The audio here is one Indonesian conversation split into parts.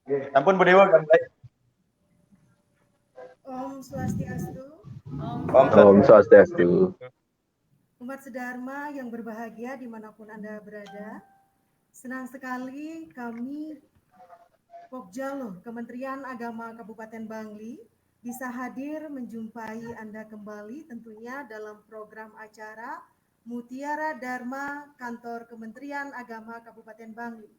Ampun Bu Dewa kan baik. Om Swastiastu. Om Swastiastu. Umat Sedharma yang berbahagia dimanapun Anda berada. Senang sekali kami Pokjalo Kementerian Agama Kabupaten Bangli bisa hadir menjumpai Anda kembali tentunya dalam program acara Mutiara Dharma Kantor Kementerian Agama Kabupaten Bangli.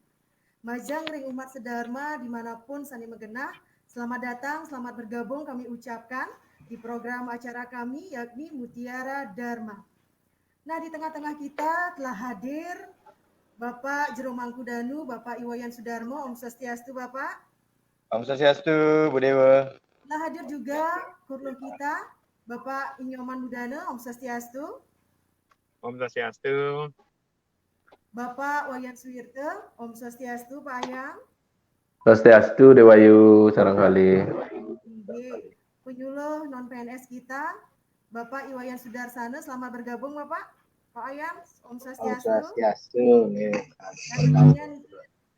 Majang ring umat sedharma dimanapun sani megenah, selamat datang, selamat bergabung kami ucapkan di program acara kami yakni Mutiara Dharma. Nah, di tengah-tengah kita telah hadir Bapak Jero Mangkudanu, Bapak Iwayan Sudarmo, Om Swastiastu Bapak. Om Swastiastu Bu Dewa. Telah hadir juga kurlo kita Bapak Inyoman Budana, Om Swastiastu. Om Swastiastu. Bapak Wayan Suwirte, Om Swastiastu Pak Ayang. Swastiastu Dewayu sarangkali. Penyuluh non PNS kita Bapak Iwayan Sudarsana, selamat bergabung Bapak. Pak Ayang, Om Swastiastu. Om Swastiastu. Dan kemudian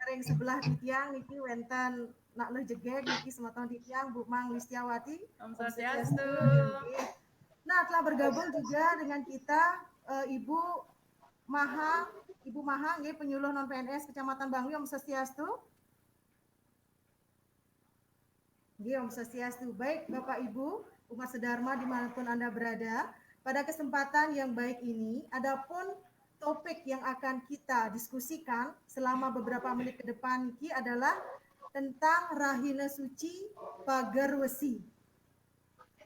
ring sebelah di tiang niki wenten nak leh jegek niki sematong di tiang Bu Mang Listiawati. Om Swastiastu. Nah, telah bergabung juga dengan kita Ibu Maha nggih penyuluh non PNS Kecamatan Bangli. Om Swastiastu. Nggih, Om Swastiastu. Baik Bapak Ibu, umat sedharma dimanapun Anda berada, pada kesempatan yang baik ini, adapun topik yang akan kita diskusikan selama beberapa menit ke depan ini adalah tentang Rahina Suci Pagar Wesi.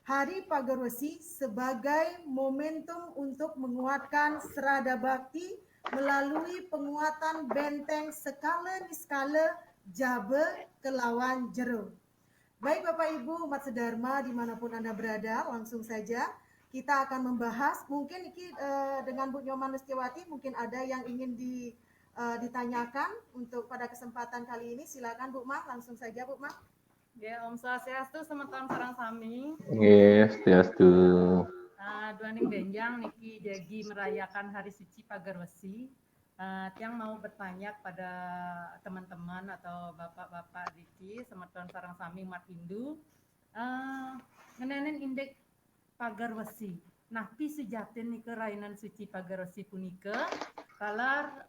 Hari Pagar Wesi sebagai momentum untuk menguatkan serada bakti melalui penguatan benteng skala niskala Jabe kelawan Jero. Baik Bapak Ibu umat sedharma dimanapun Anda berada, langsung saja kita akan membahas, mungkin ini dengan Bu Nyoman Listiawati mungkin ada yang ingin ditanyakan untuk pada kesempatan kali ini. Silakan Bu Mang, langsung saja Bu Mang. Ya, Om Swastiastu semeton sareng sami. Nggih, Swastiastu. Duaning benjang niki jagi merayakan Hari Suci Pagar Wesi. Tiang mau bertanya pada teman-teman atau bapak-bapak Diki semeton sarang sami umat Hindu ngenenen indek Pagar Wesi. Nah, pi sejaten nika rainan suci Pagar Wesi punika kalar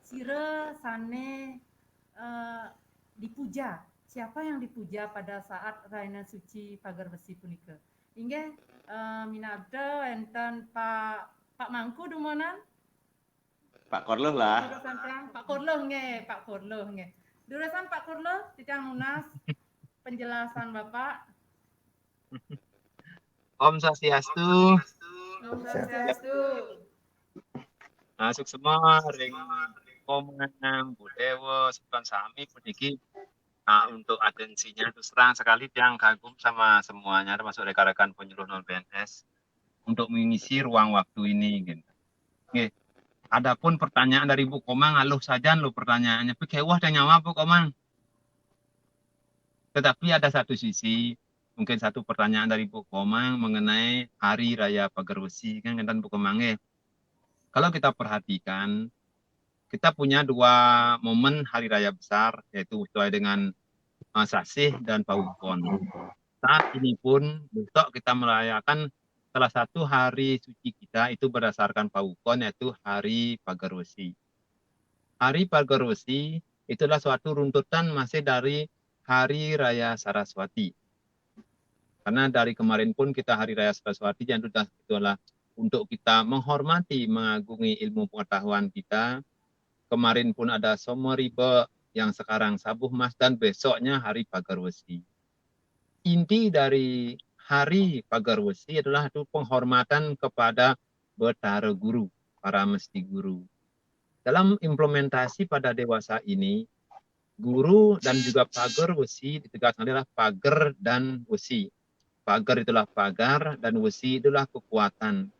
sire sane dipuja. Siapa yang dipuja pada saat rainan suci Pagar Wesi punika? Inggih minabda enten Pak Mangku dumonan. Pak Korloh lah. Pak Korloh nggih. Duresan Pak Korloh titiang lunas penjelasan Bapak. Om Swastiastu. Om Swastiastu. Masuk semua ring Komang Bu Dewa Sultan Sami puniki. Nah, untuk atensinya terus terang sekali yang kagum sama semuanya termasuk rekan-rekan penyuluh non PNS untuk mengisi ruang waktu ini gitu. Oke. Adapun pertanyaan dari Bu Komang, aluh saja lo pertanyaannya. Pikewah dan nyawa Bu Komang. Tetapi ada satu sisi, mungkin satu pertanyaan dari Bu Komang mengenai Hari Raya Pagar Wesi kan dan Bu Komang Kalau kita perhatikan, kita punya dua momen Hari Raya besar, yaitu sesuai dengan Sasih dan Pawukon. Saat ini pun besok kita merayakan salah satu hari suci kita itu berdasarkan Pawukon, yaitu Hari Pagar Wesi. Hari Pagar Wesi itulah suatu runtutan masih dari Hari Raya Saraswati. Karena dari kemarin pun kita Hari Raya Saraswati yang itulah untuk kita menghormati, mengagungi ilmu pengetahuan kita. Kemarin pun ada Somoribe yang sekarang Sabuh Mas dan besoknya Hari Pagar Wesi. Inti dari Hari Pagar Wesi adalah itu penghormatan kepada Betara Guru, para mesti guru. Dalam implementasi pada dewasa ini, guru dan juga pagar wesi ditegaskan adalah pagar dan wesi. Pagar itulah pagar dan wesi itulah kekuatan.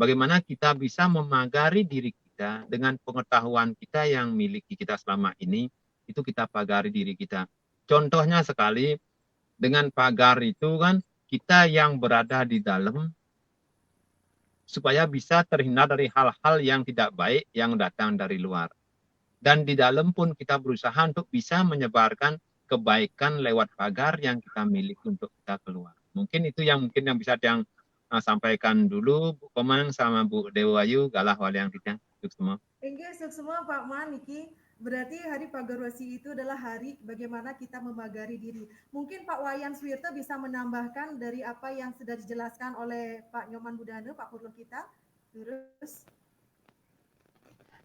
Bagaimana kita bisa memagari diri kita dengan pengetahuan kita yang miliki kita selama ini, itu kita pagari diri kita. Contohnya sekali, dengan pagar itu kan kita yang berada di dalam supaya bisa terhindar dari hal-hal yang tidak baik yang datang dari luar. dan di dalam pun kita berusaha untuk bisa menyebarkan kebaikan lewat pagar yang kita miliki untuk kita keluar. Mungkin itu yang bisa sampaikan dulu Bu Komang sama Bu Dewayu, galah waliang kita semua. Enggak, semua Pak Man, Niki. Berarti hari Pagarwesi itu adalah hari bagaimana kita memagari diri. Mungkin Pak Wayan Swirto bisa menambahkan dari apa yang sudah dijelaskan oleh Pak Nyoman Budana, Pak Purlo kita. Terus.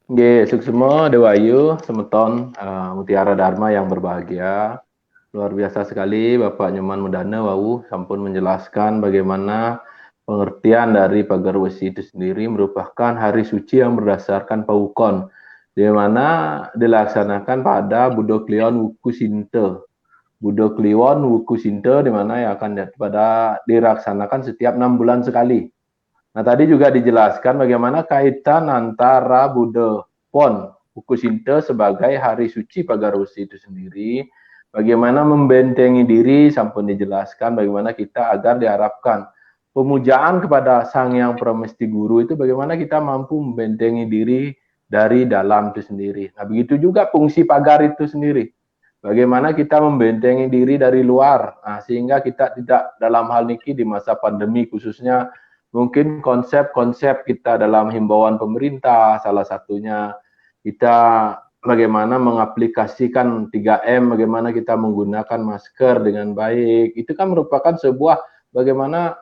Nggih, suksema Dewayu, semeton Mutiara Dharma yang berbahagia. Luar biasa sekali Bapak Nyoman Mudana wau sampun menjelaskan bagaimana pengertian dari Pagarwesi itu sendiri merupakan hari suci yang berdasarkan Paukon, di mana dilaksanakan pada Budo Kliwon Wuku Sinte. Budo Kliwon Wuku Sinte di mana yang akan dilaksanakan setiap 6 bulan sekali. Nah, tadi juga dijelaskan bagaimana kaitan antara Budo Pon Wuku Sinte sebagai hari suci Pagarwesi itu sendiri. Bagaimana membentengi diri, sampun dijelaskan bagaimana kita agar diharapkan pemujaan kepada Sang Yang Pramesti Guru itu bagaimana kita mampu membentengi diri dari dalam itu sendiri. Nah, begitu juga fungsi pagar itu sendiri. Bagaimana kita membentengi diri dari luar, nah, sehingga kita tidak dalam hal niki di masa pandemi khususnya mungkin konsep-konsep kita dalam himbauan pemerintah, salah satunya kita bagaimana mengaplikasikan 3M, bagaimana kita menggunakan masker dengan baik, itu kan merupakan sebuah bagaimana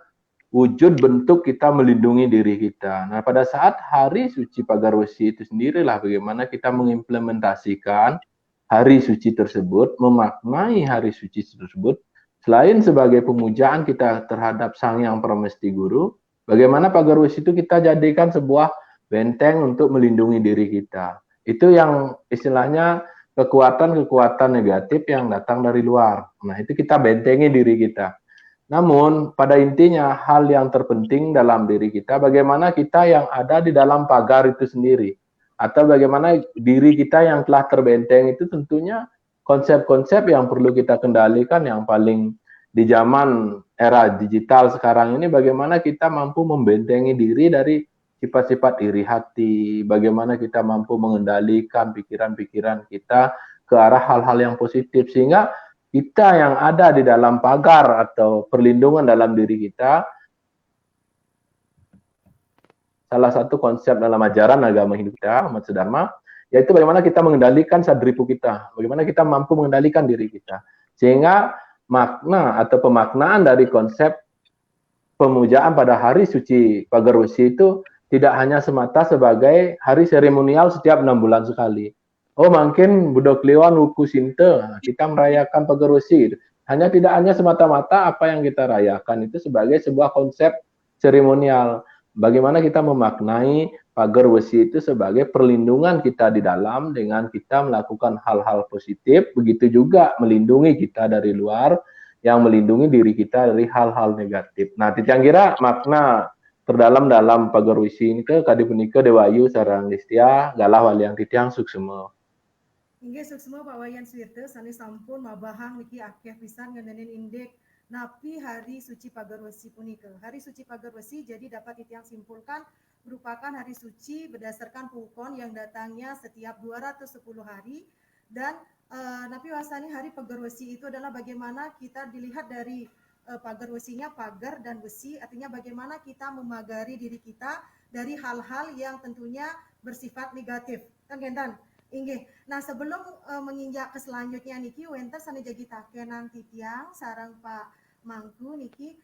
wujud bentuk kita melindungi diri kita. Nah, pada saat hari suci Pagarwesi itu sendirilah bagaimana kita mengimplementasikan hari suci tersebut, memaknai hari suci tersebut, selain sebagai pemujaan kita terhadap Sang Yang Pramesti Guru, bagaimana Pagarwesi itu kita jadikan sebuah benteng untuk melindungi diri kita. Itu yang istilahnya kekuatan-kekuatan negatif yang datang dari luar. Nah, itu kita bentengi diri kita. Namun, pada intinya hal yang terpenting dalam diri kita, bagaimana kita yang ada di dalam pagar itu sendiri. Atau bagaimana diri kita yang telah terbenteng itu tentunya konsep-konsep yang perlu kita kendalikan yang paling di zaman era digital sekarang ini, bagaimana kita mampu membentengi diri dari sifat-sifat iri hati, bagaimana kita mampu mengendalikan pikiran-pikiran kita ke arah hal-hal yang positif, sehingga kita yang ada di dalam pagar atau perlindungan dalam diri kita, salah satu konsep dalam ajaran agama Hindu kita, Ahmad Sedharma, yaitu bagaimana kita mengendalikan sadripu kita, bagaimana kita mampu mengendalikan diri kita, sehingga makna atau pemaknaan dari konsep pemujaan pada hari suci Pagarwesi itu tidak hanya semata sebagai hari seremonial setiap 6 bulan sekali. Oh, mungkin Budo Kliwon Wuku Sinte, kita merayakan Pagarwesi. Tidak hanya semata-mata apa yang kita rayakan itu sebagai sebuah konsep seremonial. Bagaimana kita memaknai Pagarwesi itu sebagai perlindungan kita di dalam dengan kita melakukan hal-hal positif, begitu juga melindungi kita dari luar yang melindungi diri kita dari hal-hal negatif. Nah, titiang kira makna terdalam dalam Pagarwesi ini ke kadipunika Dewayu sarang Listia galah waliang titiang suksema. Inggih suksema Pak Wayan Swirto sani sampun mabahang niki akeh pisan ngenenin indek napi hari suci Pagarwesi punika. Hari suci Pagarwesi jadi dapat titiang simpulkan merupakan hari suci berdasarkan Paukon yang datangnya setiap 210 hari dan napi wasani hari Pagarwesi itu adalah bagaimana kita dilihat dari Pagarwesinya pagar dan besi, artinya bagaimana kita memagari diri kita dari hal-hal yang tentunya bersifat negatif. Kan Gentan? Inggih. Nah, sebelum menginjak ke selanjutnya niki wenten sani jagi takenan titiang sarang Pak Mangku niki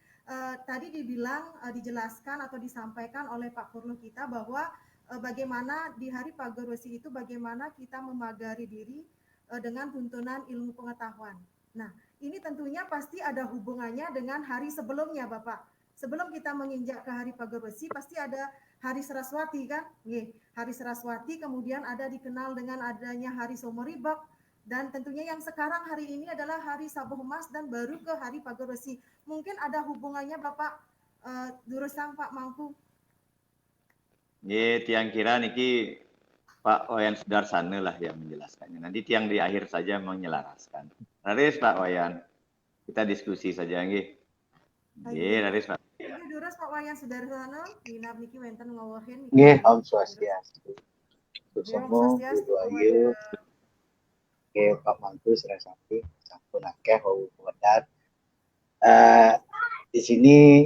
tadi dibilang dijelaskan atau disampaikan oleh Pak Purlo kita bahwa bagaimana di hari Pagarwesi itu bagaimana kita memagari diri dengan tuntunan ilmu pengetahuan. Nah, ini tentunya pasti ada hubungannya dengan hari sebelumnya, Bapak. Sebelum kita menginjak ke hari Pagarwesi, pasti ada hari Saraswati, kan? Nih, hari Saraswati kemudian ada dikenal dengan adanya hari Somoribak, dan tentunya yang sekarang hari ini adalah hari Sabuh Emas dan baru ke hari Pagarwesi. Mungkin ada hubungannya, Bapak Durusang Pak Mangku. Ye, tiang kira niki Pak Wayan Sudarsana lah yang menjelaskannya. Nanti tiang di akhir saja menyelaraskan. Raris Pak Wayan, kita diskusi saja nggih. Nggih, raris Pak. Nggih, Duras Pak Wayan Sudarsana, dinab niki wenten ngawahin. Nggih, Om Swastiastu. Om Somo, Swastiastu, Bu Ayu, ke Pak Mantu Sirasati, sampun akeh wau wedat. Di sini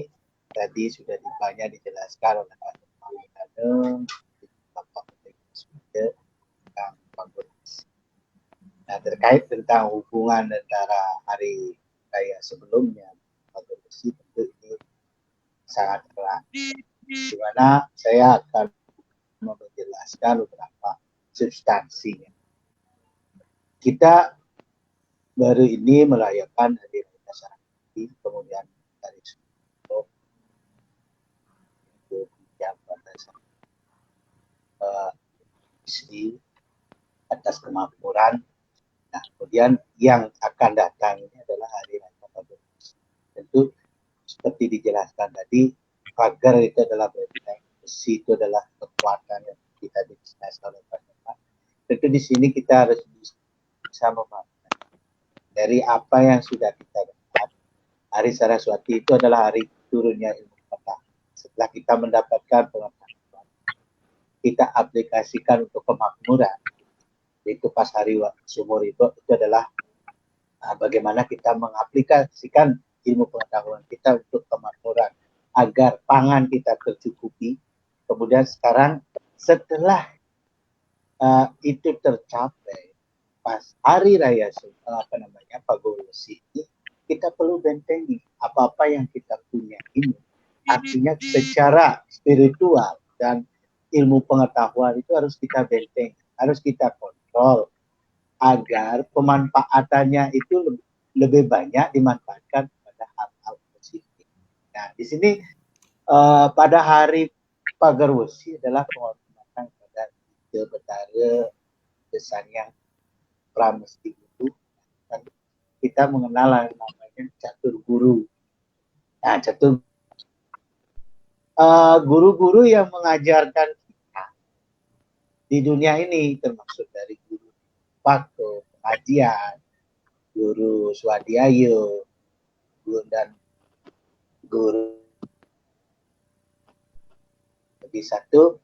tadi sudah banyak dijelaskan oleh Pak Mantu, Bapak Menteri tentang pengurus. Nah, terkait tentang hubungan antara hari raya sebelumnya, pengurus tentu ini sangat erat. Di mana saya akan menjelaskan beberapa substansinya. Kita baru ini merayakan hari raya Sarangkiti, kemudian hari Subuh itu yang pada istri atas kemakmuran. Nah, kemudian yang akan datang ini adalah hari raya Pagar. Tentu seperti dijelaskan tadi, pagar itu adalah benteng, besi itu adalah kekuatan yang kita dijelaskan oleh Pak Jokowi. Tentu di sini kita harus bisa memahami dari apa yang sudah kita dapat. Hari Saraswati itu adalah hari turunnya ilmu pengetahuan. Setelah kita mendapatkan pengetahuan, kita aplikasikan untuk kemakmuran. Itu pas hari sumur itu adalah bagaimana kita mengaplikasikan ilmu pengetahuan kita untuk kemakmuran agar pangan kita tercukupi. Kemudian sekarang setelah itu tercapai, pas hari raya Pagar Besi ini, kita perlu bentengi apa-apa yang kita punya ini. Artinya secara spiritual dan ilmu pengetahuan itu harus kita bentengi, harus kita kontrol agar pemanfaatannya itu lebih banyak dimanfaatkan pada hal-hal positif. Nah, di sini pada hari Pagar Besi adalah penghormatan pada Ide Betara Desan yang Pramesti itu. Dan kita mengenal yang namanya catur guru. Nah, guru-guru yang mengajarkan kita di dunia ini, termasuk dari guru Pakto, pengajian, guru Swadhyaya, dan guru lebih satu.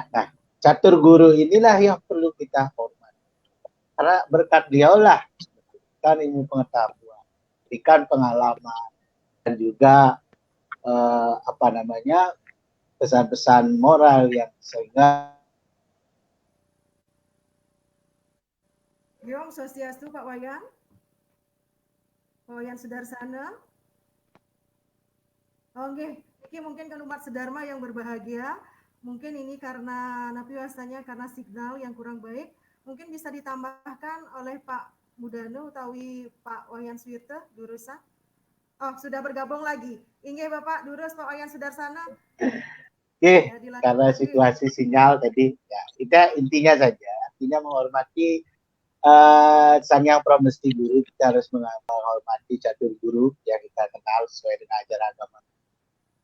Nah, catur guru inilah yang perlu kita hormati. Karena berkat dialah berikan ilmu pengetahuan, berikan pengalaman, dan juga pesan-pesan moral yang sehingga Om Swastiastu, Pak Wayan. Pak Wayan Sudarsana. Oke, ini mungkin kan umat sedharma yang berbahagia. Mungkin ini karena napi wasanya karena signal yang kurang baik. Mungkin bisa ditambahkan oleh Pak Mudano utawi Pak Wayan Swirte Durusa. Oh, sudah bergabung lagi. Inggih Bapak Durus, Pak Wayan Sudarsana. Oke, karena situasi sinyal tadi, ya, kita intinya saja, artinya menghormati Sang Yang Pramesti Guru, kita harus menghormati catur guru yang kita kenal sesuai dengan ajaran agama.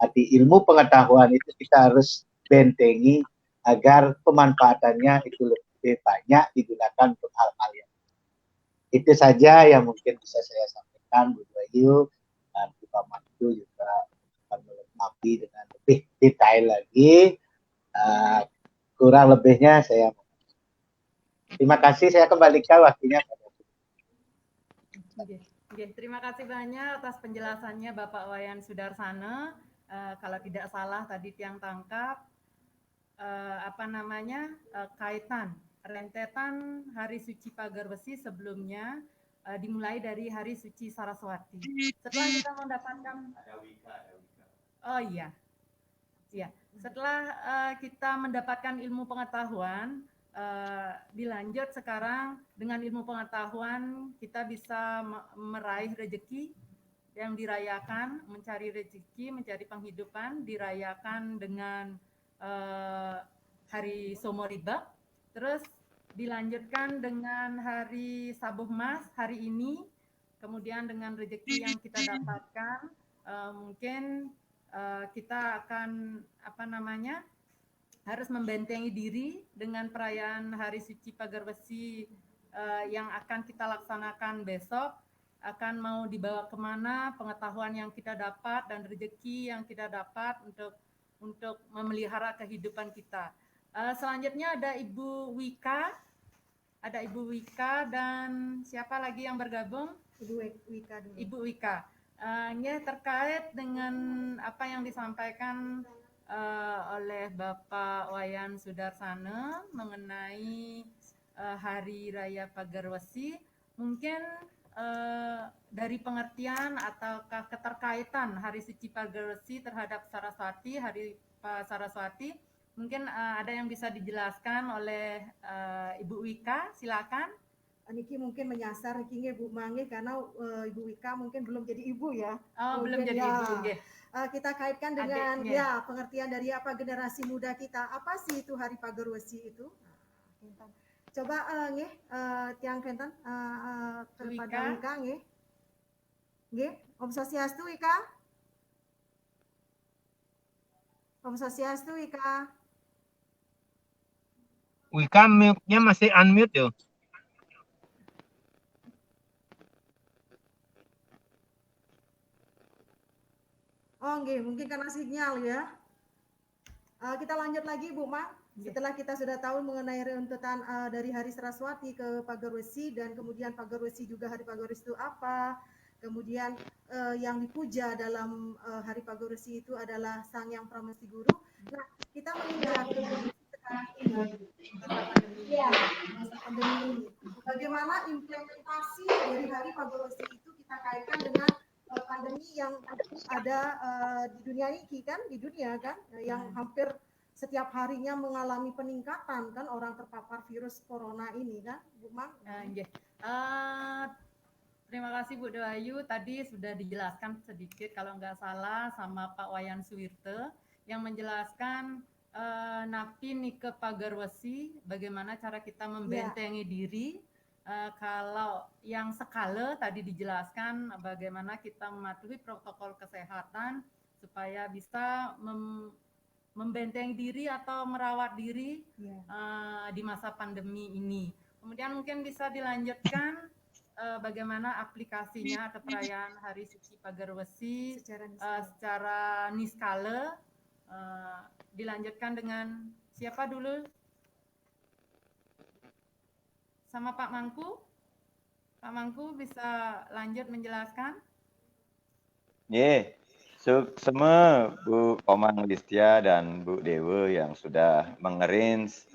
Arti ilmu pengetahuan itu kita harus bentengi agar pemanfaatannya itu lebih banyak digunakan untuk hal-hal yang itu saja yang mungkin bisa saya sampaikan, Bu Ayu, dan Pak Mantu juga akan melengkapi dengan lebih detail lagi. Kurang lebihnya saya terima kasih, saya kembalikan waktunya. Terima kasih banyak atas penjelasannya Bapak Wayan Sudarsana. Kalau tidak salah tadi tiang tangkap kaitan rentetan hari suci Pagar Besi sebelumnya dimulai dari hari suci Saraswati. Setelah kita mendapatkan setelah kita mendapatkan ilmu pengetahuan, dilanjut sekarang dengan ilmu pengetahuan kita bisa meraih rezeki yang dirayakan, mencari rezeki, mencari penghidupan, dirayakan dengan hari Somoriba, terus dilanjutkan dengan hari Sabuh Mas hari ini, kemudian dengan rezeki yang kita dapatkan, mungkin kita akan harus membentengi diri dengan perayaan Hari Suci Pagar Besi yang akan kita laksanakan besok. Akan mau dibawa kemana pengetahuan yang kita dapat dan rezeki yang kita dapat untuk memelihara kehidupan kita. Selanjutnya ada Ibu Wika. Ada Ibu Wika dan siapa lagi yang bergabung? Ibu Wika dulu. Ibu Wika. Ini terkait dengan apa yang disampaikan oleh Bapak Wayan Sudarsana mengenai Hari Raya Pagarwesi, mungkin dari pengertian ataukah keterkaitan Hari Suci Pagarwesi terhadap Saraswati, Hari Saraswati, mungkin ada yang bisa dijelaskan oleh Ibu Wika, silakan. Niki mungkin menyasar Niki Bu Mangge karena Ibu Wika mungkin belum jadi ibu ya. Oh, belum jadi ya, ibu. Okay. Kita kaitkan dengan Adiknya. ya pengertian dari apa generasi muda kita. Apa sih itu Hari Pagarwesi itu? Coba tiang kentan kepada Wika nggih. Nggih, Om Swastiastu Wika. Om Swastiastu Wika. Wika mute-nya masih unmute yo. Oh, nggih, mungkin karena sinyal ya. Kita lanjut lagi Bu Mang. Setelah kita sudah tahu mengenai runtutan dari Hari Saraswati ke Pagarwesi dan kemudian Pagarwesi juga Hari Pagarwesi itu apa? Kemudian yang dipuja dalam Hari Pagarwesi itu adalah Sang Yang Pramesti Guru. Nah, kita mengingat sekarang ini masa pandemi ini. Bagaimana implementasi dari Hari Pagarwesi itu kita kaitkan dengan pandemi yang ada di dunia ini kan, di dunia kan, yang hampir setiap harinya mengalami peningkatan kan orang terpapar virus corona ini kan, Bu Mang? Terima kasih Bu Dewayu, tadi sudah dijelaskan sedikit kalau nggak salah sama Pak Wayan Suwirte yang menjelaskan Napi Nike Pagarwesi, bagaimana cara kita membentengi diri. Kalau yang skala tadi dijelaskan bagaimana kita mematuhi protokol kesehatan supaya bisa membentengi diri atau merawat diri di masa pandemi ini. Kemudian mungkin bisa dilanjutkan bagaimana aplikasinya atau perayaan Hari Suci Pagarwesi secara niskala. Dilanjutkan dengan siapa dulu? Sama Pak Mangku. Pak Mangku bisa lanjut menjelaskan? Semua Bu Komang Listia dan Bu Dewa yang sudah mengarrange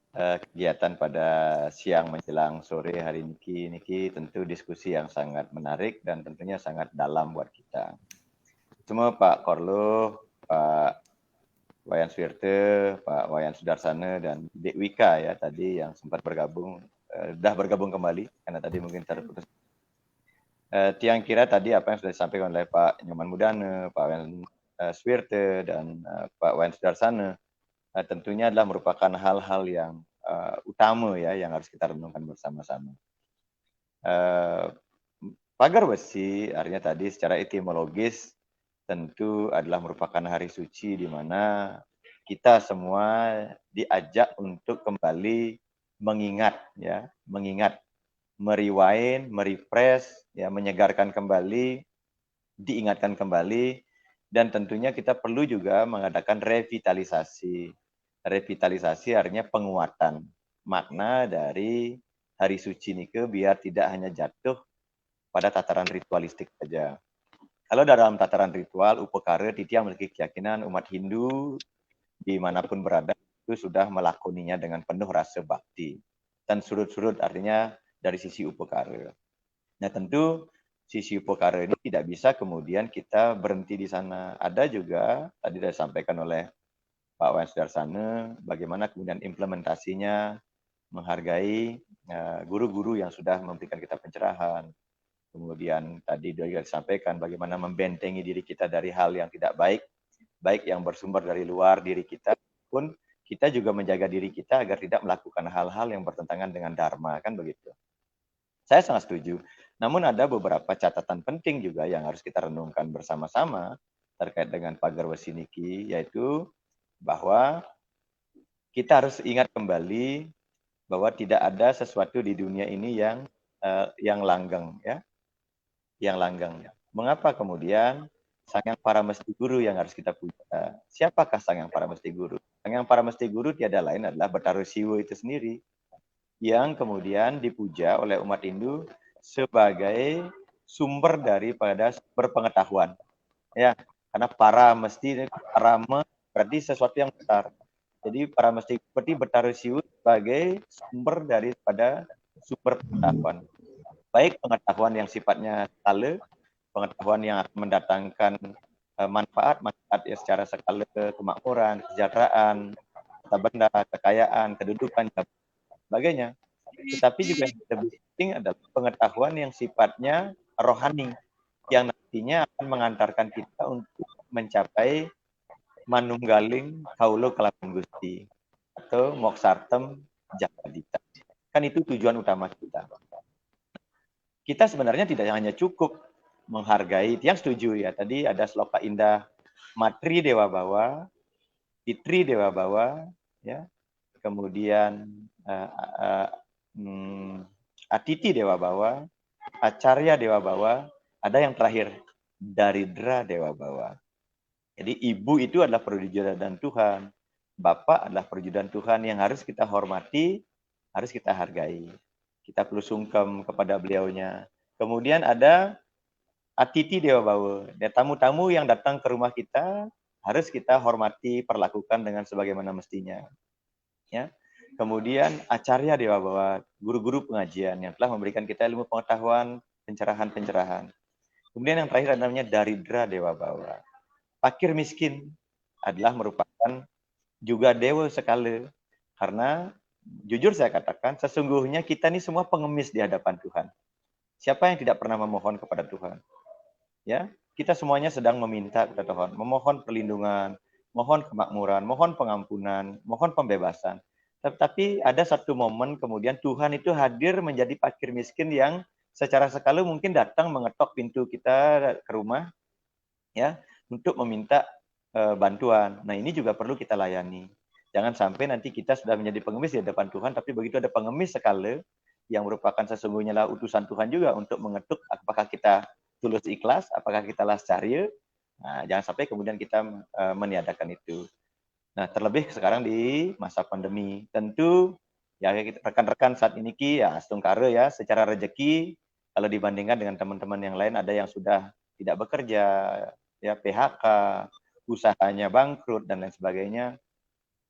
kegiatan pada siang menjelang sore hari niki tentu diskusi yang sangat menarik dan tentunya sangat dalam buat kita. Semua Pak Korlo, Pak Wayan Suwirte, Pak Wayan Sudarsana dan Dek Wika ya tadi yang sempat bergabung. Sudah bergabung kembali karena tadi mungkin terputus. Tiang kira tadi apa yang sudah disampaikan oleh Pak Nyoman Mudana, Pak Wayan Suwirte dan Pak Wayan Sudarsana tentunya adalah merupakan hal-hal yang utama ya yang harus kita renungkan bersama-sama. Pagarwesi artinya tadi secara etimologis tentu adalah merupakan hari suci di mana kita semua diajak untuk kembali mengingat, merewind, merefresh, ya, menyegarkan kembali, diingatkan kembali, dan tentunya kita perlu juga mengadakan revitalisasi. Revitalisasi artinya penguatan makna dari hari suci nike biar tidak hanya jatuh pada tataran ritualistik saja. Kalau dalam tataran ritual, upakara Titiang memiliki keyakinan umat Hindu dimanapun berada itu sudah melakoninya dengan penuh rasa bakti dan sudut-sudut artinya dari sisi upakara. Nah tentu sisi upakara ini tidak bisa kemudian kita berhenti di sana. Ada juga tadi sudah disampaikan oleh Pak Wayan Sudarsana bagaimana kemudian implementasinya menghargai guru-guru yang sudah memberikan kita pencerahan. Kemudian tadi juga disampaikan bagaimana membentengi diri kita dari hal yang tidak baik, baik yang bersumber dari luar diri kita pun kita juga menjaga diri kita agar tidak melakukan hal-hal yang bertentangan dengan Dharma, kan begitu. Saya sangat setuju. Namun ada beberapa catatan penting juga yang harus kita renungkan bersama-sama terkait dengan Pagarwesi niki, yaitu bahwa kita harus ingat kembali bahwa tidak ada sesuatu di dunia ini yang langgeng, ya, yang langgeng. Mengapa kemudian Sang Yang Paramesti Guru yang harus kita puja? Siapakah Sang Yang Paramesti Guru? Yang para mesti guru tiada lain adalah Bathara Siwa itu sendiri, yang kemudian dipuja oleh umat Hindu sebagai sumber daripada berpengetahuan. Ya, karena para berarti sesuatu yang besar. Jadi para mesti seperti Bathara Siwa sebagai sumber daripada sumber pengetahuan. Baik pengetahuan yang sifatnya skala, pengetahuan yang akan mendatangkan manfaat ya secara skala kemakmuran, kesejahteraan, harta benda, kekayaan, kedudukan, dan sebagainya. Tetapi juga yang lebih penting adalah pengetahuan yang sifatnya rohani, yang nantinya akan mengantarkan kita untuk mencapai manunggaling kaulo kelawan Gusti atau moksartem jagadita. Kan itu tujuan utama kita. Kita sebenarnya tidak hanya cukup menghargai, yang setuju ya, tadi ada sloka indah, Matri Dewa Bawa, Pitri Dewa Bawa, ya, kemudian Atiti Dewa Bawa, Acarya Dewa Bawa, ada yang terakhir, Daridra Dewa Bawa. Jadi ibu itu adalah perwujudan Tuhan, bapak adalah perwujudan Tuhan yang harus kita hormati, harus kita hargai. Kita perlu sungkem kepada beliaunya. Kemudian ada Atiti Dewa Bawa, tamu-tamu yang datang ke rumah kita harus kita hormati, perlakukan dengan sebagaimana mestinya. Ya. Kemudian Acarya Dewa Bawa, guru-guru pengajian yang telah memberikan kita ilmu pengetahuan, pencerahan-pencerahan. Kemudian yang terakhir namanya Daridra Dewa Bawa. Fakir miskin adalah merupakan juga dewa sekali, karena jujur saya katakan sesungguhnya kita ini semua pengemis di hadapan Tuhan. Siapa yang tidak pernah memohon kepada Tuhan? Ya, kita semuanya sedang meminta kepada Tuhan, memohon perlindungan, mohon kemakmuran, mohon pengampunan, mohon pembebasan. Tapi ada satu momen kemudian Tuhan itu hadir menjadi fakir miskin yang secara sekali mungkin datang mengetok pintu kita ke rumah, ya, untuk meminta bantuan. Nah, ini juga perlu kita layani. Jangan sampai nanti kita sudah menjadi pengemis di depan Tuhan, tapi begitu ada pengemis sekali yang merupakan sesungguhnya lah utusan Tuhan juga untuk mengetuk apakah kita tulus ikhlas, apakah kita lascarya. Nah, jangan sampai kemudian kita meniadakan itu. Nah, terlebih sekarang di masa pandemi, tentu ya rekan-rekan saat ini ya astungkara ya secara rezeki kalau dibandingkan dengan teman-teman yang lain ada yang sudah tidak bekerja, ya PHK, usahanya bangkrut dan lain sebagainya.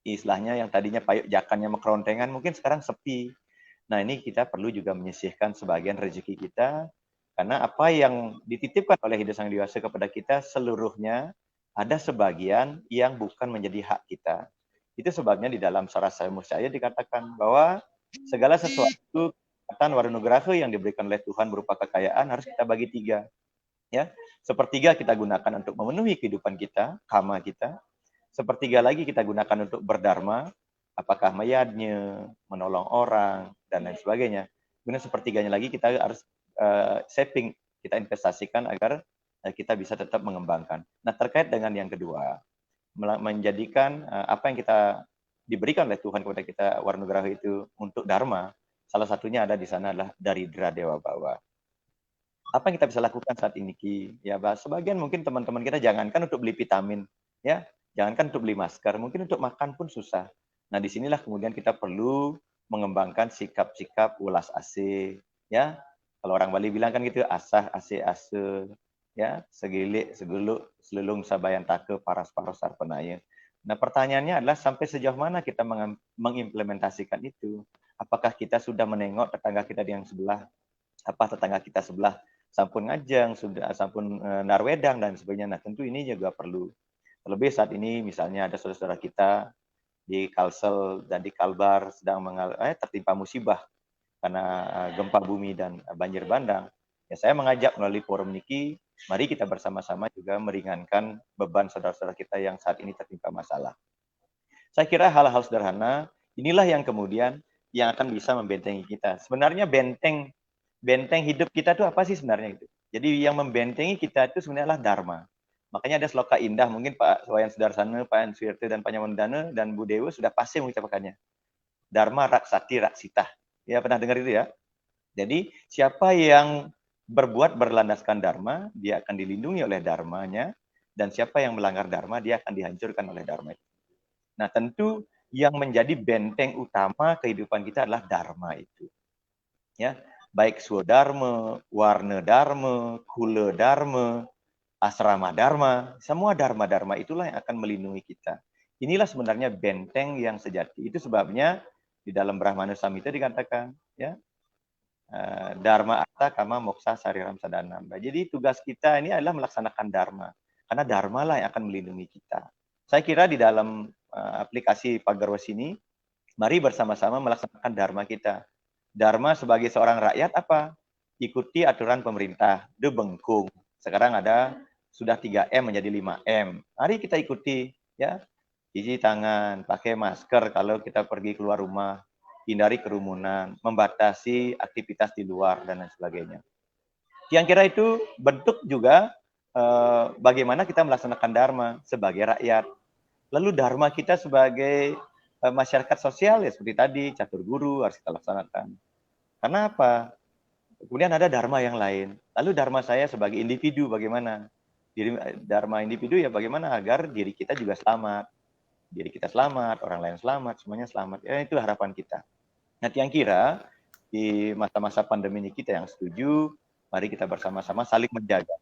Istilahnya yang tadinya payuk jakannya mekerontengan mungkin sekarang sepi. Nah, ini kita perlu juga menyisihkan sebagian rezeki kita, karena apa yang dititipkan oleh Hidup Sang Dewasa kepada kita seluruhnya ada sebagian yang bukan menjadi hak kita. Itu sebabnya di dalam Sarasaya Muscaya dikatakan bahwa segala sesuatu kekuatan warunugraha yang diberikan oleh Tuhan berupa kekayaan harus kita bagi tiga. Ya, sepertiga kita gunakan untuk memenuhi kehidupan kita, kama kita. Sepertiga lagi kita gunakan untuk berdharma, apakah mayadnya, menolong orang, dan lain sebagainya. Kemudian sepertiganya lagi kita harus saving, kita investasikan agar kita bisa tetap mengembangkan. Nah, terkait dengan yang kedua, menjadikan apa yang kita diberikan oleh Tuhan kepada kita warunugraha itu untuk dharma, salah satunya ada di sana adalah Daridra Dewa Bawa. Apa yang kita bisa lakukan saat ini, Ki? Ya, sebagian mungkin teman-teman kita jangankan untuk beli vitamin, ya, jangankan untuk beli masker, mungkin untuk makan pun susah. Nah, disinilah kemudian kita perlu mengembangkan sikap-sikap ulas ase, ya. Kalau orang Bali bilang kan gitu, asah ase ase, ya, segilik seguluk selulung sabayan take paras-paras sarpenaya. Nah, pertanyaannya adalah sampai sejauh mana kita mengimplementasikan itu? Apakah kita sudah menengok tetangga kita yang sebelah? Apa tetangga kita sebelah sampun ngajeng, sudah sampun narwedang dan sebagainya. Nah, tentu ini juga perlu. Terlebih saat ini misalnya ada saudara-saudara kita di Kalsel dan di Kalbar sedang tertimpa musibah karena gempa bumi dan banjir bandang. Ya, saya mengajak melalui forum niki, mari kita bersama-sama juga meringankan beban saudara-saudara kita yang saat ini tertimpa masalah. Saya kira hal-hal sederhana inilah yang kemudian yang akan bisa membentengi kita. Sebenarnya benteng hidup kita itu apa sih sebenarnya itu? Jadi yang membentengi kita itu sebenarnya adalah dharma. Makanya ada sloka indah, mungkin Pak Wayan Sudarsana, Pak Answirte, dan Pak Nyamandana, dan Bu Dewa sudah pasti mengucapkannya. Dharma raksati raksita. Ya, pernah dengar itu ya? Jadi siapa yang berbuat berlandaskan dharma, dia akan dilindungi oleh dharmanya, dan siapa yang melanggar dharma, dia akan dihancurkan oleh dharma itu. Nah, tentu yang menjadi benteng utama kehidupan kita adalah dharma itu. Ya, baik swadharma, warna dharma, kula dharma, asrama dharma, semua dharma-dharma itulah yang akan melindungi kita. Inilah sebenarnya benteng yang sejati. Itu sebabnya di dalam Brahmana Samhita dikatakan, ya, dharma artha kama moksa sariram sadhanam. Jadi tugas kita ini adalah melaksanakan dharma, karena dharma lah yang akan melindungi kita. Saya kira di dalam aplikasi Pagarwesi ini, mari bersama-sama melaksanakan dharma kita. Dharma sebagai seorang rakyat apa? Ikuti aturan pemerintah, de bengkung. Sekarang ada sudah 3M menjadi 5M. Mari kita ikuti, ya. Cuci tangan, pakai masker kalau kita pergi keluar rumah, hindari kerumunan, membatasi aktivitas di luar dan lain sebagainya. Yang kira itu bentuk juga bagaimana kita melaksanakan dharma sebagai rakyat. Lalu dharma kita sebagai masyarakat sosial ya seperti tadi catur guru harus kita laksanakan. Karena apa? Kemudian ada dharma yang lain. Lalu dharma saya sebagai individu bagaimana? Dharma individu ya bagaimana agar diri kita juga selamat. Diri kita selamat, orang lain selamat, semuanya selamat. Ya itu harapan kita. Nah, yang kira di masa-masa pandemi ini kita yang setuju, mari kita bersama-sama saling menjaga.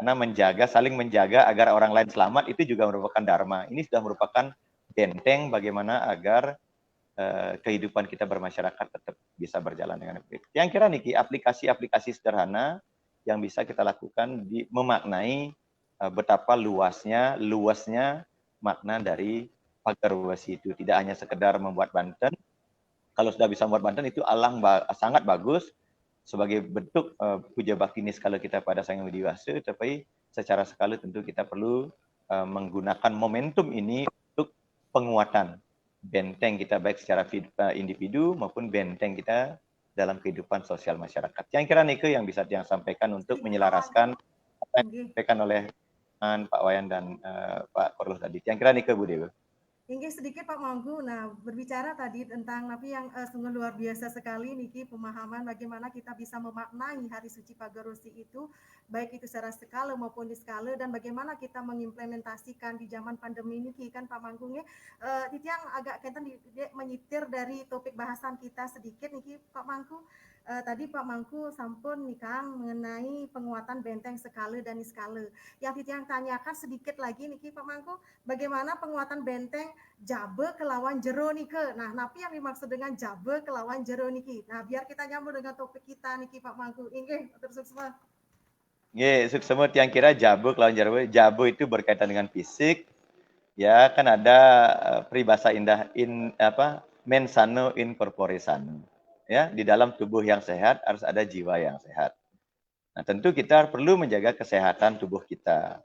Karena saling menjaga agar orang lain selamat itu juga merupakan dharma. Ini sudah merupakan benteng bagaimana agar kehidupan kita bermasyarakat tetap bisa berjalan dengan baik. Yang kira Niki, aplikasi-aplikasi sederhana yang bisa kita lakukan memaknai betapa luasnya makna dari Pagarwesi itu. Tidak hanya sekedar membuat Banten. Kalau sudah bisa membuat Banten itu sangat bagus sebagai bentuk puja bakti niskala kita pada Sang Yang Widi Wasa, tapi secara skala tentu kita perlu menggunakan momentum ini untuk penguatan benteng kita baik secara individu maupun benteng kita dalam kehidupan sosial masyarakat. Yang kira Nike yang bisa yang sampaikan untuk menyelaraskan apa yang disampaikan oleh Pak Wayan dan Pak Korlos tadi. Yang kira Nike Bu Dewa. Inggih sedikit Pak Mangku. Nah, berbicara tadi tentang napi yang sungguh luar biasa sekali Niki pemahaman bagaimana kita bisa memaknai hari suci Pagarwesi itu baik itu secara skala maupun di skala dan bagaimana kita mengimplementasikan di zaman pandemi ini kan Pak Mangku ya. Itu yang agak kita menyitir dari topik bahasan kita sedikit Niki Pak Mangku. Tadi Pak Mangku sampun nih Kang mengenai penguatan benteng skala dan niskala. Yang yang tanyakan sedikit lagi Niki Pak Mangku, bagaimana penguatan benteng jabe kelawan jero nike. Nah, napi yang dimaksud dengan jabe kelawan jero niki. Nah, biar kita nyambung dengan topik kita niki Pak Mangku. Inggih, terus semua. Nggih, suksema yang kira jabe kelawan jero. Jabe itu berkaitan dengan fisik. Ya, kan ada peribahasa indah mens sano in corpore sano. Ya, di dalam tubuh yang sehat harus ada jiwa yang sehat. Nah, tentu kita perlu menjaga kesehatan tubuh kita.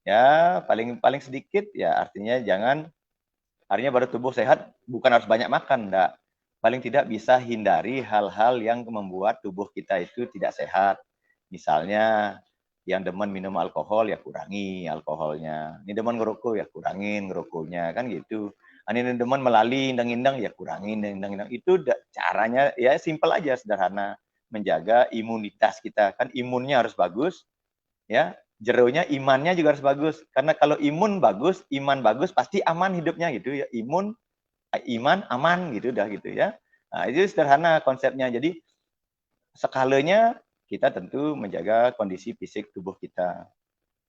Ya, paling sedikit ya artinya baru tubuh sehat bukan harus banyak makan, enggak. Paling tidak bisa hindari hal-hal yang membuat tubuh kita itu tidak sehat. Misalnya yang demen minum alkohol ya kurangi alkoholnya. Ini demen ngerokok ya kurangin ngerokoknya, kan gitu. Ini demen melali indang-indang ya kurangin indang-indang. Itu caranya ya simpel aja, sederhana. Menjaga imunitas kita, kan imunnya harus bagus, ya. Jeronya imannya juga harus bagus. Karena kalau imun bagus, iman bagus, pasti aman hidupnya gitu ya. Iman, aman gitu dah gitu ya. Nah, itu sederhana konsepnya. Jadi skalanya kita tentu menjaga kondisi fisik tubuh kita.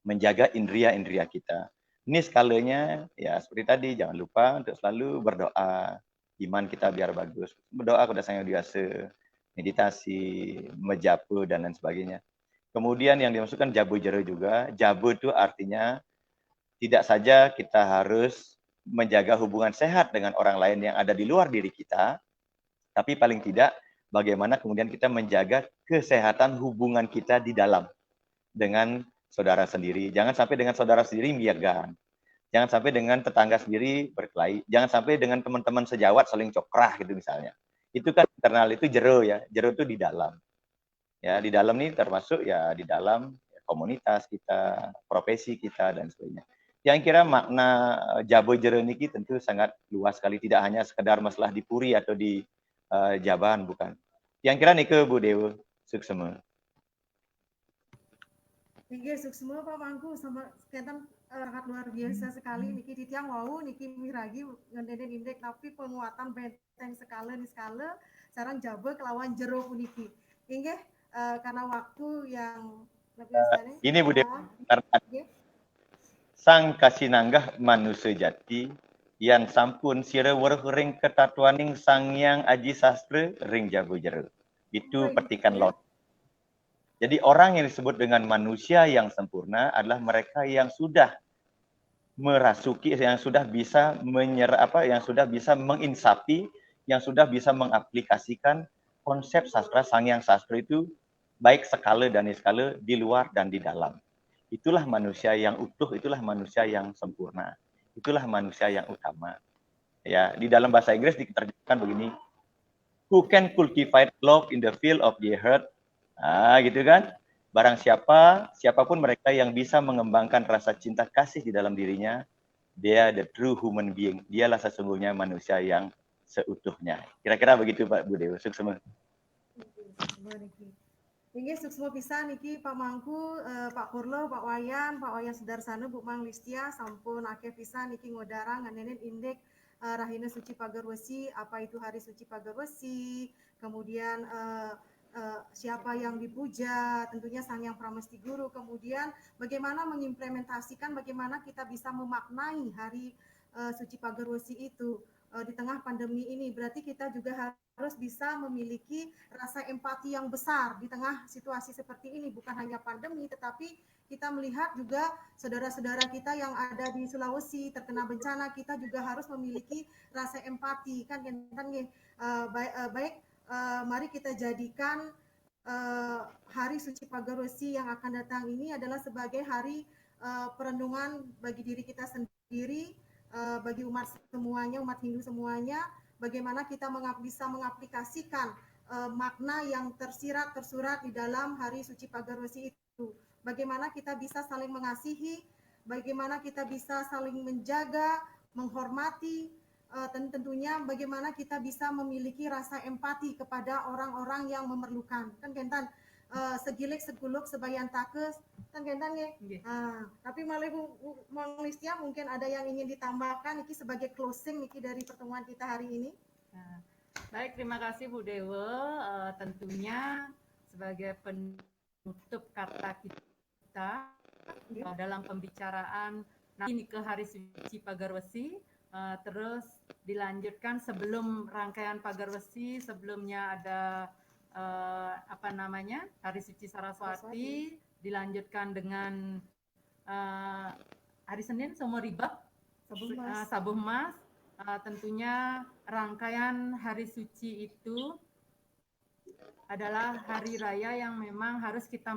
Menjaga indria-indria kita. Ini skalanya ya seperti tadi, jangan lupa untuk selalu berdoa. Iman kita biar bagus. Berdoa kepada Sang Yang Widi Wasa, meditasi, mejapu dan lain sebagainya. Kemudian yang dimaksudkan jabu jero juga. Jabu itu artinya tidak saja kita harus menjaga hubungan sehat dengan orang lain yang ada di luar diri kita, tapi paling tidak bagaimana kemudian kita menjaga kesehatan hubungan kita di dalam dengan saudara sendiri. Jangan sampai dengan saudara sendiri miagan. Jangan sampai dengan tetangga sendiri berkelahi. Jangan sampai dengan teman-teman sejawat saling cokrah gitu misalnya. Itu kan internal, itu jero ya. Jero itu di dalam. Ya, di dalam ini termasuk ya di dalam komunitas kita, profesi kita dan sebagainya. Yang kira makna jabo jero niki tentu sangat luas sekali, tidak hanya sekedar masalah di puri atau di jaban, bukan. Yang kira nike Bu Dewa, suksema. Inggih, suksema Pak Mangku sama sekian sangat luar biasa sekali niki titiang wau niki miragi ngendenen indek tapi penguatan benteng skala di skala sarang jabe kelawan jero puniki. Inggih karena waktu yang lebih biasanya. Ini Bude, Nggih. sang kasinanggah manusia jati yang sampun sira weruh ring ketatuaning sang yang aji sastra ring jago jero. Itu petikan lot. Jadi orang yang disebut dengan manusia yang sempurna adalah mereka yang sudah merasuki, yang sudah bisa yang sudah bisa menginsapi, yang sudah bisa mengaplikasikan konsep sastra sang yang sastra itu baik skala dan niskala di luar dan di dalam. Itulah manusia yang utuh, itulah manusia yang sempurna. Itulah manusia yang utama. Ya, di dalam bahasa Inggris diterjemahkan begini. Who can cultivate love in the field of the heart? Gitu kan? Barang siapapun mereka yang bisa mengembangkan rasa cinta kasih di dalam dirinya, dia the true human being. Dialah sesungguhnya manusia yang seutuhnya. Kira-kira begitu Pak Bude. Suksema. Inggih suksma pisan niki Pak Mangku, Pak Purlo, Pak Wayan Sudarsana, Bu Mang Listia sampun akeh pisan niki ngodarang nganenen indek Rahina Suci Pagarwesi, apa itu hari suci Pagarwesi, kemudian siapa yang dipuja, tentunya Sang Yang Pramesti Guru, kemudian bagaimana mengimplementasikan, bagaimana kita bisa memaknai hari suci Pagarwesi itu di tengah pandemi ini. Berarti kita juga harus bisa memiliki rasa empati yang besar di tengah situasi seperti ini, bukan hanya pandemi, tetapi kita melihat juga saudara-saudara kita yang ada di Sulawesi terkena bencana, kita juga harus memiliki rasa empati kan baik mari kita jadikan hari suci Pagarwesi yang akan datang ini adalah sebagai hari perenungan bagi diri kita sendiri, bagi umat semuanya, umat Hindu semuanya, bagaimana kita bisa mengaplikasikan makna yang tersurat di dalam hari suci Pagarwesi itu. Bagaimana kita bisa saling mengasihi, bagaimana kita bisa saling menjaga, menghormati, tentunya bagaimana kita bisa memiliki rasa empati kepada orang-orang yang memerlukan. Kan gentan segilik seguluk sebayan takes kan gentan ya. Tapi malah Mang Listia mungkin ada yang ingin ditambahkan niki sebagai closing niki dari pertemuan kita hari ini. Baik, terima kasih Bu Dewa. Tentunya sebagai penutup kata kita dalam pembicaraan ini ke hari suci Pagarwesi, terus dilanjutkan sebelum rangkaian Pagarwesi, sebelumnya ada hari suci Saraswati, dilanjutkan dengan hari Senin Somoribak, Sabuh Mas. Tentunya rangkaian hari suci itu adalah hari raya yang memang harus kita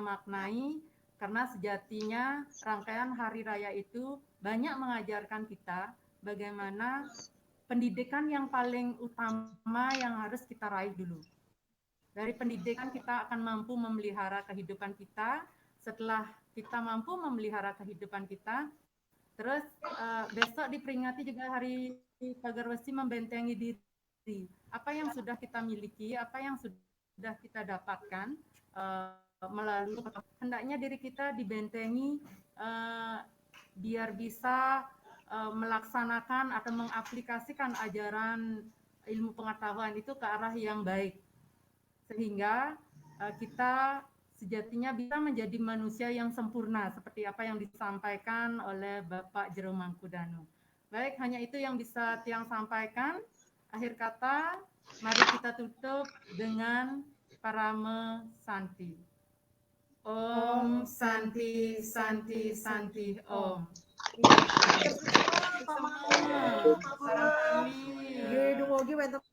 maknai, karena sejatinya rangkaian hari raya itu banyak mengajarkan kita bagaimana pendidikan yang paling utama yang harus kita raih dulu. Dari pendidikan kita akan mampu memelihara kehidupan kita. Setelah kita mampu memelihara kehidupan kita, terus besok diperingati juga hari Pagarwesi membentengi diri. Apa yang sudah kita miliki, apa yang sudah kita dapatkan melalui hendaknya diri kita dibentengi biar bisa melaksanakan atau mengaplikasikan ajaran ilmu pengetahuan itu ke arah yang baik, sehingga kita sejatinya bisa menjadi manusia yang sempurna seperti apa yang disampaikan oleh Bapak Jero Mangkudano. Baik, hanya itu yang bisa Tiang sampaikan. Akhir kata, mari kita tutup dengan Parame Santi. Om Santi Santi Santi Om. Sama. Sarang kami.